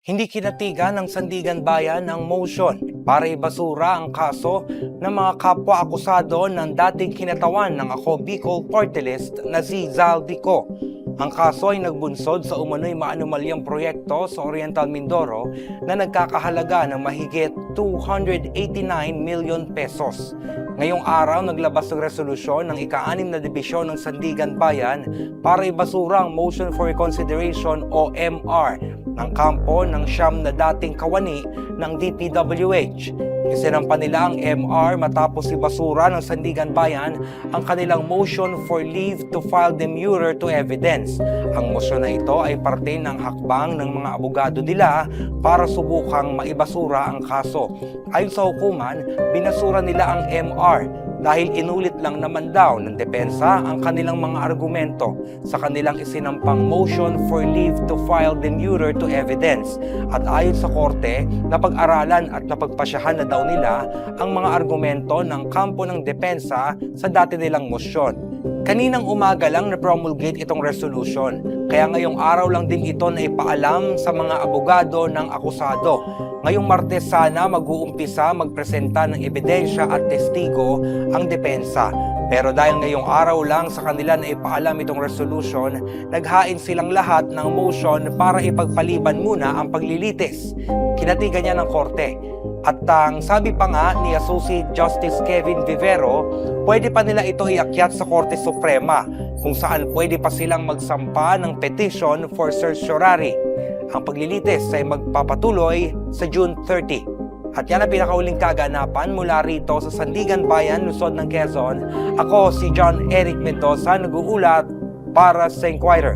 Hindi kinatigan ng Sandigan Bayan ang motion para ibasura ang kaso ng mga kapwa-akusado ng dating kinatawan ng Ako Bicol Party List na si Zaldico. Ang kaso ay nagbunsod sa umano'y maanumalyang proyekto sa Oriental Mindoro na nagkakahalaga ng mahigit 289 million pesos. Ngayong araw, naglabas ng resolusyon ng ika-6 na dibisyon ng Sandigan Bayan para ibasura ang Motion for Reconsideration o MR ng kampo ng siyam na dating kawani ng DPWH. Isinampa nila ang MR matapos ibasura ng Sandigan Bayan ang kanilang motion for leave to file demurrer to evidence. Ang motion na ito ay parte ng hakbang ng mga abogado nila para subukang maibasura ang kaso. Ayon sa hukuman, binasura nila ang MR dahil inulit lang naman daw ng depensa ang kanilang mga argumento sa kanilang isinampang motion for leave to file demurrer to evidence. At ayon sa korte, napag-aralan at napagpasyahan na daw nila ang mga argumento ng kampo ng depensa sa dati nilang mosyon. Kaninang umaga lang na-promulgate itong resolution, kaya ngayong araw lang din ito na ipaalam sa mga abogado ng akusado. Ngayong Martes sana mag-uumpisa magpresenta ng ebidensya at testigo ang depensa. Pero dahil ngayong araw lang sa kanila na ipaalam itong resolution, naghain silang lahat ng motion para ipagpaliban muna ang paglilitis. Kinatigan niya ng korte. At sabi pa nga ni Associate Justice Kevin Vivero, pwede pa nila ito iakyat sa Korte Suprema kung saan pwede pa silang magsampa ng petition for certiorari. Ang paglilitis ay magpapatuloy sa June 30. At yan ang pinakauling kaganapan mula rito sa Sandigan Bayan, Luzon ng Quezon. Ako si John Eric Mendoza, nag-uulat para sa Inquirer.